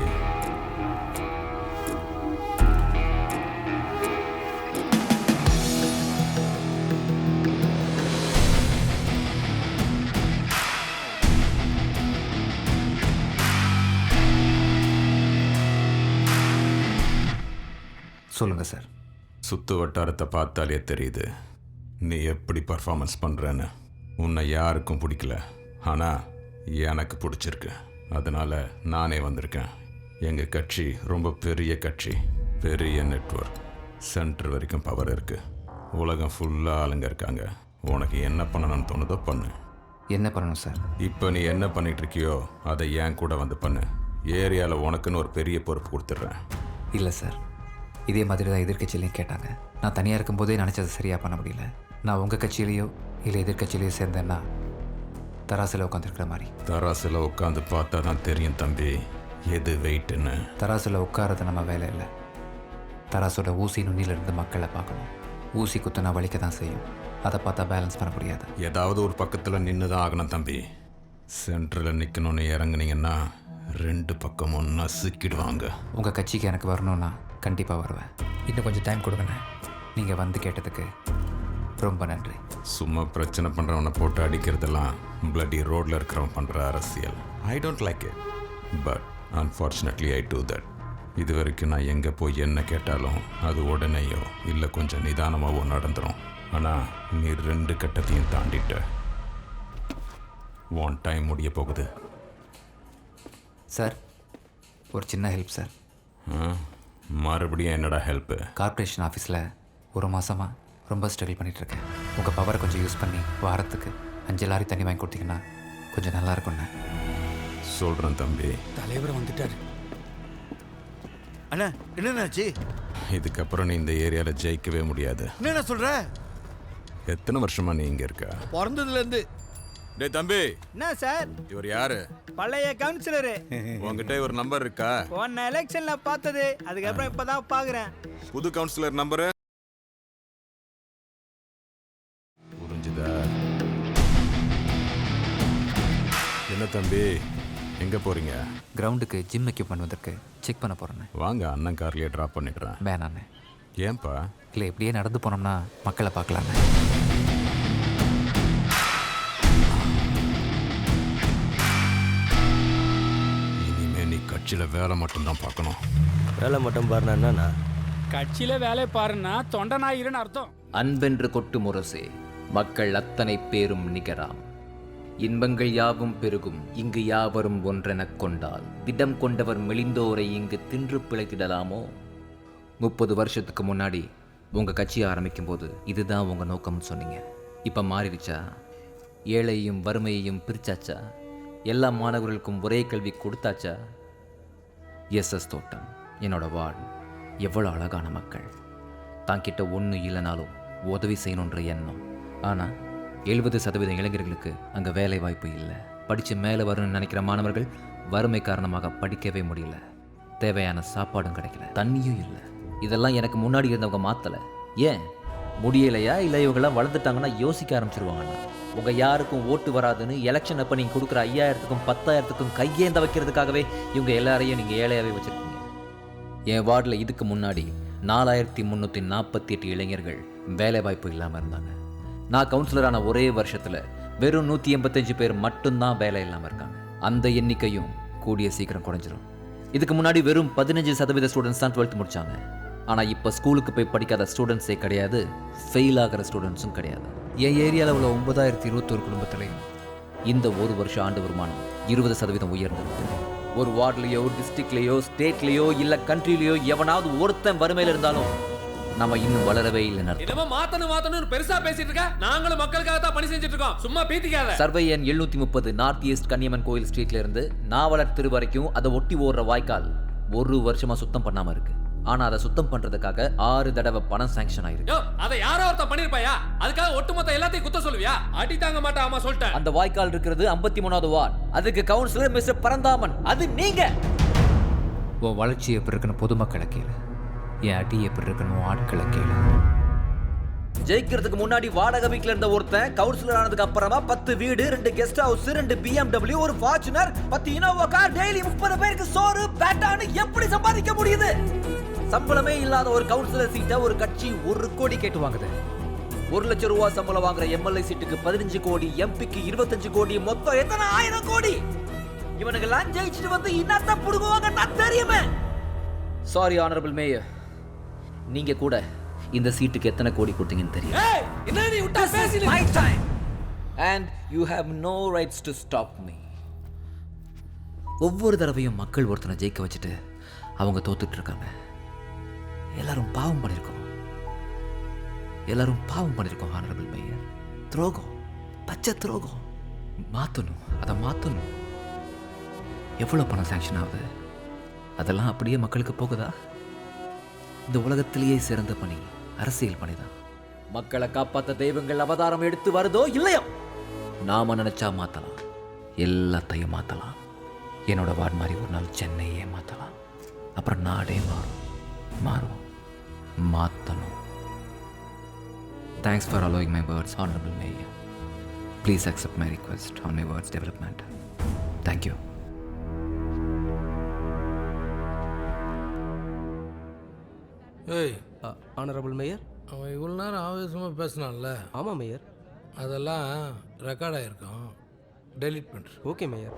சொல்லுங்கள் சார். சுற்று வட்டாரத்தை பார்த்தாலே தெரியுது நீ எப்படி பர்ஃபார்மன்ஸ் பண்ணுறேன்னு. உன்னை யாருக்கும் பிடிக்கல, ஆனால் எனக்கு பிடிச்சிருக்கு. அதனால் நானே வந்திருக்கேன். எங்கள் கட்சி ரொம்ப பெரிய கட்சி, பெரிய நெட்வொர்க், சென்டர் வரைக்கும் பவர் இருக்குது. உலகம் ஃபுல்லாக ஆளுங்க இருக்காங்க. உனக்கு என்ன பண்ணணும்னு தோணுதோ பண்ணு. என்ன பண்ணணும் சார்? இப்போ நீ என்ன பண்ணிட்டு இருக்கியோ அதை ஏன் கூட வந்து பண்ணு. ஏரியாவில் உனக்குன்னு ஒரு பெரிய பொறுப்பு கொடுத்துட்றேன். இல்லை சார், இதே மாதிரி தான் எதிர்கட்சியிலையும் கேட்டாங்க. நான் தனியாக இருக்கும்போதே நினச்சதை சரியாக பண்ண முடியல. நான் உங்கள் கட்சியிலையோ இல்லை எதிர்கட்சியிலையோ சேர்ந்தேன்னா தராசில் உட்காந்துருக்கிற மாதிரி. தராசில் உட்காந்து பார்த்தா தான் தெரியும் தம்பி எது வெயிட்டுன்னு. தராசில் உட்காரது நம்ம வேலை இல்லை. தராசோட ஊசி நுண்ணிலிருந்து மக்களை பார்க்கணும். ஊசி குத்துனா வலிக்க தான் செய்யும். அதை பார்த்தா பேலன்ஸ் பண்ண முடியாது. ஏதாவது ஒரு பக்கத்தில் நின்று தான் ஆகணும் தம்பி. சென்டரில் நிற்கணும்னு இறங்குனீங்கன்னா 2 பக்கமும் நசுக்கிடுவாங்க. உங்கள் கட்சிக்கு எனக்கு வரணும்னா கண்டிப்பாக வருவேன். இன்னும் கொஞ்சம் டைம் கொடுங்கண்ணே. நீங்கள் வந்து கேட்டதுக்கு ரொம்ப நன்றி. சும்மா பிரச்சனை பண்ணுறவனை போட்டு அடிக்கிறதெல்லாம் பிளட்டி ரோட்டில் இருக்கிறவன் பண்ணுற அரசியல். I don't like it, but unfortunately I do that. இது வரைக்கும் நான் எங்கே போய் என்ன கேட்டாலும் அது உடனேயோ இல்லை கொஞ்சம் நிதானமாகவோ நடந்துடும். ஆனால் நீ 2 கட்டத்தையும் தாண்டிட்ட. ஒன் டைம் முடிய போகுது. சார், ஒரு சின்ன ஹெல்ப் சார். மறுபடியும் என்னடா ஹெல்ப்பு? கார்ப்பரேஷன் ஆஃபீஸில் ஒரு மாதமாக ரொம்ப ஸ்ட்ரகிள் பண்ணிகிட்ருக்கேன். உங்கள் பவரை கொஞ்சம் யூஸ் பண்ணி வாரத்துக்கு 5 லாரி தண்ணி வாங்கி கொடுத்தீங்கன்னா கொஞ்சம் நல்லா இருக்கும்ண்ணே. சொல்கிறேன் தம்பி. தலைவர் வந்துட்டார். அண்ணா என்னண்ணாச்சு? இதுக்கப்புறம் நீ இந்த ஏரியாவில் ஜெயிக்கவே முடியாது. என்ன சொல்ற? எத்தனை வருஷமா நீ இங்கே இருக்க? பிறந்ததுலேருந்து. டேய் தம்பி. என்ன சார்? இவர் யாரு? பழைய கவுன்சிலரு. உங்ககிட்ட ஒரு நம்பர் இருக்கா? போன எலெக்ஷன்ல பார்த்தது, அதுக்கப்புறம் இப்பதான் பாக்குறேன். புது கவுன்சிலர் நம்பரு புரிஞ்சுதா? என்ன தம்பி, எங்கே போகிறீங்க? கிரவுண்டுக்கு ஜிம் எக்யூப்மெண்ட் வந்திருக்கு, செக் பண்ண போகிறேண்ணே. வாங்க, அண்ணன் கார்லேயே ட்ராப் பண்ணிடுறேன். வேணாண்ணே. ஏன்பா? இல்லை, இப்படியே நடந்து போனோம்னா மக்களை பார்க்கலாண்ணே. இனிமே நீ கட்சியில் வேலை மட்டும்தான் பார்க்கணும். வேலை மட்டும் பாருனா என்னண்ணா? கட்சியில வேலை பாருன்னா தொண்டனாயிருன்னு அர்த்தம். அன்பென்று கொட்டு முரசே, மக்கள் அத்தனை பேரும் நிகராம். இன்பங்கள் யாவும் பெருகும் இங்கு யாவரும் ஒன்றெனக் கொண்டால் திடம் கொண்டவர் மெலிந்தோரை இங்கு தின்று பிழைத்திடலாமோ? 30 வருஷத்துக்கு முன்னாடி உங்கள் கட்சி ஆரம்பிக்கும் போது இதுதான் உங்கள் நோக்கம்னு சொன்னீங்க. இப்போ மாறிடுச்சா? ஏழையையும் வறுமையையும் பிரிச்சாச்சா? எல்லா மாணவர்களுக்கும் ஒரே கல்வி கொடுத்தாச்சா? எஸ்எஸ் தோட்டம், என்னோட வார்டு, எவ்வளோ அழகான மக்கள். தாங்கிட்ட ஒன்று இல்லைனாலும் உதவி செய்யணுன்ற எண்ணம். ஆனால் 70% இளைஞர்களுக்கு அங்கே வேலை வாய்ப்பு இல்லை. படித்து மேலே வரணும்னு நினைக்கிற மாணவர்கள் வறுமை காரணமாக படிக்கவே முடியல. தேவையான சாப்பாடும் கிடைக்கல, தண்ணியும் இல்லை. இதெல்லாம் எனக்கு முன்னாடி இருந்தவங்க மாற்றலை. ஏன் முடியலையா? இல்லை இவங்கெல்லாம் வளர்ந்துட்டாங்கன்னா யோசிக்க ஆரம்பிச்சிருவாங்கண்ணா. உங்கள் யாருக்கும் ஓட்டு வராதுன்னு எலெக்ஷன் அப்போ நீங்கள் கொடுக்குற 5000க்கும் 10,000க்கும் கையேந்த வைக்கிறதுக்காகவே இவங்க எல்லாரையும் நீங்கள் ஏழையாகவே வச்சுருக்கீங்க. என் வார்டில் இதுக்கு முன்னாடி 4348 இளைஞர்கள் வேலை வாய்ப்பு இல்லாமல் இருந்தாங்க. நான் கவுன்சிலரான ஒரே வருஷத்தில் வெறும் 185 பேர் மட்டும்தான் வேலை இல்லாமல் இருக்காங்க. அந்த எண்ணிக்கையும் கூடிய சீக்கிரம் குறைஞ்சிரும். இதுக்கு முன்னாடி வெறும் 15% ஸ்டூடெண்ட்ஸ் தான் 12th முடித்தாங்க. ஆனால் இப்போ ஸ்கூலுக்கு போய் படிக்காத ஸ்டூடெண்ட்ஸே கிடையாது, ஃபெயில் ஆகிற ஸ்டூடெண்ட்ஸும் கிடையாது. என் ஏரியாவில் உள்ள 9021 குடும்பத்திலையும் இந்த ஒரு வருஷம் ஆண்டு வருமானம் 20% உயர்ந்திருக்கு. ஒரு வார்டுலேயோ டிஸ்ட்ரிக்ட்லேயோ ஸ்டேட்லேயோ இல்லை கண்ட்ரிலேயோ எவனாவது ஒருத்தன் வறுமையில் இருந்தாலும் நம்ம இன்னும் வளரவே இல்லைன்னு. என்னமோ மாத்தணும் பெருசா பேசிட்டு இருக்க. நாங்களும் மக்களுக்காக தான் பணி செஞ்சுட்டு இருக்கோம், சும்மா பீத்திக்காத. சர்வே எண் 730 நார்த் ஈஸ்ட் கன்னியம்மன் கோயில் ஸ்ட்ரீட்ல இருந்து நாவலர் தெரு வரைக்கும் அதை ஒட்டி ஓடுற வாய்க்கால் 1 வருஷமா சுத்தம் பண்ணாம இருக்கு. ஆனா அதை சுத்தம் பண்றதுக்காக 6 தடவை பணம் சாங்ஷன் ஆயிருக்கு. அதை யாரோ ஒருத்தன் பண்ணிருப்பாயா? அதுக்காக ஒட்டுமொத்த எல்லாத்தையும் குத்த சொல்லுவியா? அடி தாங்க மாட்டா. ஆமா சொல்லிட்டேன். அந்த வாய்க்கால் இருக்கிறது 53வது வார்டு. அதுக்கு கவுன்சிலர் மிஸ்டர் பரந்தாமன், அது நீங்க. உன் வளர்ச்சி எப்படி இருக்குன்னு பொதுமக்களை கேளு, என் அடி எப்படி இருக்கணும் ஆட்களை கேளு. ஜெயிக்கிறதுக்கு முன்னாடி வாடகை வீட்டில் இருந்த ஒருத்தன் கவுன்சிலர் ஆனதுக்கு அப்புறமா 10 வீடு, 2 கெஸ்ட் ஹவுஸ், 2 BMW, ஒரு ஃபார்ச்சுனர், 10 இனோவா கார், டெய்லி 30 பேருக்கு சோறு பேட்டான்னு எப்படி சம்பாதிக்க முடியுது? சம்பளமே இல்லாத ஒரு கவுன்சிலர் சீட்டை ஒரு கட்சி 1 கோடி கேட்டு வாங்குது. 1 லட்சம் ரூபாய் சம்பளம் வாங்குற எம்எல்ஏ சீட்டுக்கு 15 கோடி, எம்பிக்கு 25 கோடி, மொத்தம் எத்தனை 1000 கோடி? இவனுக்கு எல்லாம் ஜெயிச்சுட்டு வந்து இன்னத்த புடுங்குவாங்க நான் தெரியுமே. சாரி ஆனரபிள் மேயர், நீங்கள் கூட இந்த சீட்டுக்கு எத்தனை கோடி கொடுத்தீங்கன்னு தெரியும். என்ன நீ விட்டா பேசி My time. And you have no rights to stop me. ஒவ்வொரு தடவையும் மக்கள் ஒருத்தனை ஜெயிக்க வச்சுட்டு அவங்க தோத்துட்டு இருக்காங்க. எல்லாரும் பாவம் பண்ணியிருக்கோம் ஹானரபிள் மேயர். துரோகம், பச்சை துரோகம். அதை மாற்றணும். எவ்வளோ பணம் சாங்ஷன் ஆகுது? அதெல்லாம் அப்படியே மக்களுக்கு போகுதா? இந்த உலகத்திலேயே சிறந்த பணி அரசியல் பணிதான். மக்களை காப்பாற்ற தெய்வங்கள் அவதாரம் எடுத்து வருதோ இல்லையோ, நாம நினைச்சா மாற்றலாம், எல்லாத்தையும் மாற்றலாம். என்னோட வார்டு மாதிரி ஒரு நாள் சென்னையே மாற்றலாம். அப்புறம் நாடே மாறும். மாற்றணும். Thanks for allowing my words, Honorable Mayor. Please accept my request on my words development. Thank you. ஏய், ஆனரபிள் மேயர். அவன் இவ்வளோ நேரம் ஆவேசமாக பேசினான்ல? ஆமாம் மேயர். அதெல்லாம் ரெக்கார்ட் ஆகிருக்கும். டெலீட் பண்ணுறேன். Okay mayor.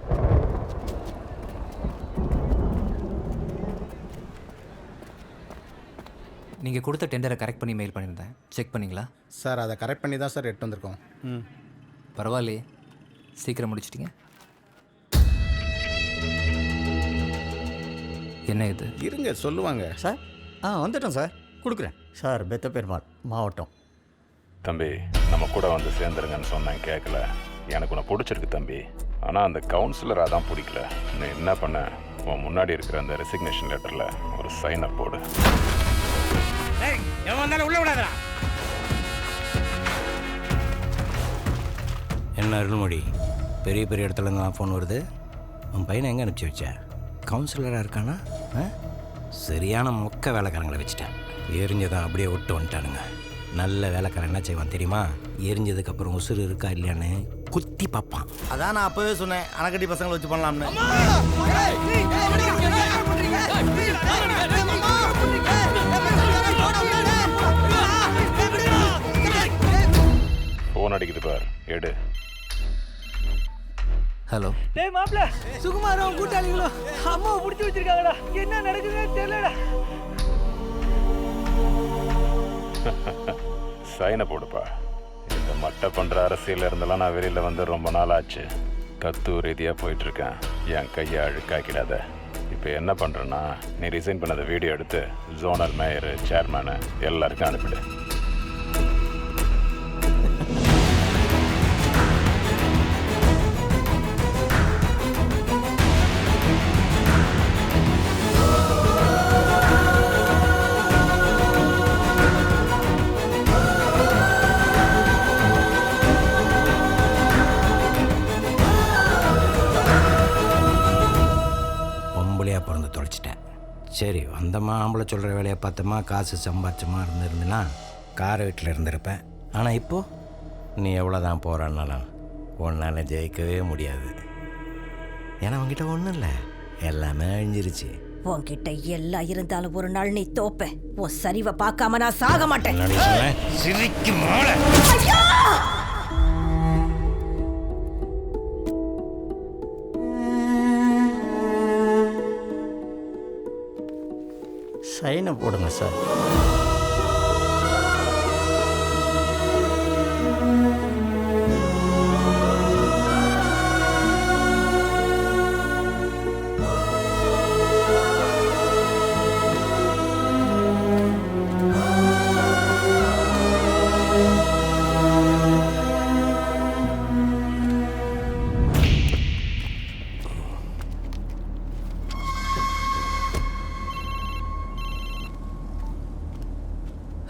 நீங்கள் கொடுத்த டெண்டரை கரெக்ட் பண்ணி மெயில் பண்ணியிருந்தேன். செக் பண்ணிங்களா? சார் அதை கரெக்ட் பண்ணி தான் சார் எடுத்து வந்திருக்கோம். பரவாயில்லையே, சீக்கிரம் முடிச்சிட்டிங்க. என்ன இது? இருங்க சொல்லுவாங்க சார். வந்துட்டோம் சார், கொடுக்குறேன் சார். பெத்த பெருமாள் மாவட்டம். தம்பி, நம்ம கூட வந்து சேர்ந்துருங்கன்னு சொன்னேன், கேட்கல. எனக்கு உன்னை பிடிச்சிருக்கு தம்பி, ஆனால் அந்த கவுன்சிலராக தான் பிடிக்கல. நீ என்ன பண்ண, உன் முன்னாடி இருக்கிற அந்த ரெசிக்னேஷன் லெட்டரில் ஒரு சைனை போடு. என்ன அருள்மொழி, பெரிய பெரிய இடத்துல இருந்து ஃபோன் வருது. உன் பையனை எங்கே அனுப்பிச்சி வச்ச? கவுன்சிலராக இருக்கானா? சரியான மொக்க வேலைக்காரங்களை வச்சுட்டேன். எரிஞ்சதான் அப்படியே விட்டு வந்துட்டானுங்க. நல்ல வேலைக்காரன் என்ன செய்வான் தெரியுமா? எரிஞ்சதுக்கப்புறம் உசுறு இருக்கா இல்லையான்னு குத்தி பார்ப்பான். அதான் நான் அப்போவே சொன்னேன், அணைக்கட்டி பசங்களை வச்சு பண்ணலாம்னு. ஃபோன் அடிக்குது பார், எடு. ஹலோ. டேய் மாப்ள, சுகுமாரும் கூட்டாளிகளும் அம்மாவை பிடிச்சி வச்சிருக்காங்கடா. என்ன நடக்குதுன்னு தெரியலடா. சைனை போடுப்பா. இந்த மட்டை பண்ணுற அரசியல் இருந்தெல்லாம் நான் வெளியில் வந்து ரொம்ப நாள் ஆச்சு. தத்துவ ரீதியாக போயிட்டுருக்கேன். என் கையை அழுக்காக்கிடாத. இப்போ என்ன பண்ணுறேன்னா, நீ ரிசைன் பண்ணதை வீடியோ எடுத்து ஜோனல் மேயரு, சேர்மேனு எல்லாருக்கும் அனுப்பிடு. பிறந்து தொலைச்சிட்டேன். சரி, வந்தம்மா ஆம்பளை சொல்கிற வேலையை பார்த்தோமா, காசு சம்பாதிச்சமா இருந்திருந்துன்னா காரை வீட்டில் இருந்திருப்பேன். ஆனால் இப்போது நீ எவ்வளோ தான் போகிறான்னாலும் உன்னால் ஜெயிக்கவே முடியாது. ஏன்னா உங்ககிட்ட ஒன்றும் இல்லை, எல்லாமே அழிஞ்சிருச்சு. உன்கிட்ட எல்லாம் இருந்தாலும் ஒரு நாள் நீ தோப்ப. உன் சரிவை பார்க்காம நான் சாக மாட்டேன். சிரிக்கும் சைனை போடுங்க சார்.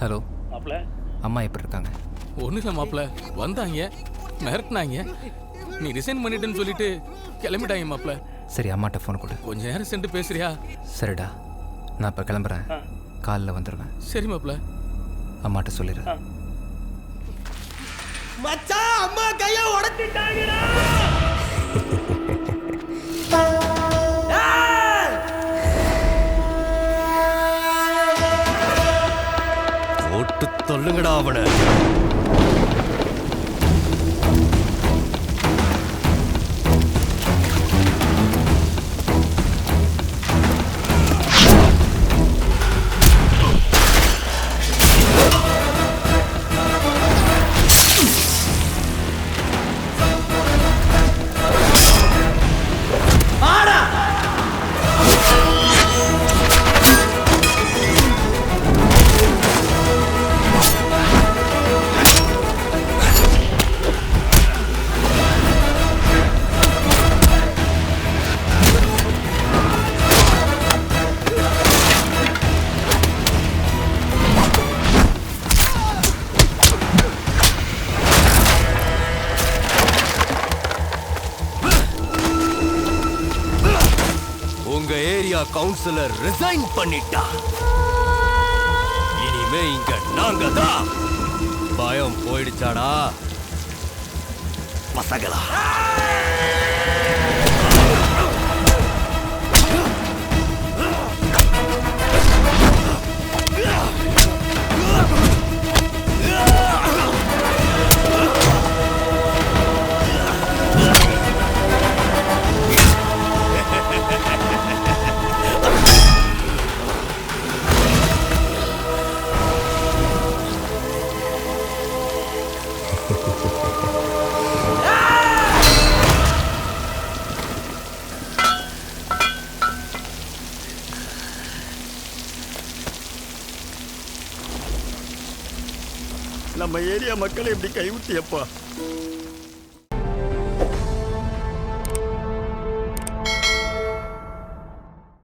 ஹலோ. அம்மா எப்படி இருக்காங்க? ஒன்றும் இல்லை மாப்பிள்ள, வந்தாங்க, மிரட்டினாங்க, நீ ரிசைன் பண்ணிட்டேன்னு சொல்லிட்டு கிளம்பிட்டாங்க மாப்பிள்ள. சரி, அம்மாட்ட ஃபோன் கொடு. கொஞ்ச நேரம் சென்று பேசுறியா? சரிடா, நான் இப்போ கிளம்புறேன், காலைல வந்துடுவேன். சரி மாப்பிள்ள. அம்மாட்ட சொல்லிடு. மச்சான், அம்மா கையை உடைச்சிட்டாங்கடா. போட்டு தொல்லுங்கடா அவனை. கவுன்சிலர் ரிசைன் பண்ணிட்டா. இனிமே இங்க நாங்க தான். பயம் போயிடுச்சாடா பசங்களா? நம்ம ஏரியா மக்களை இப்படி கைவிட்டியப்பா.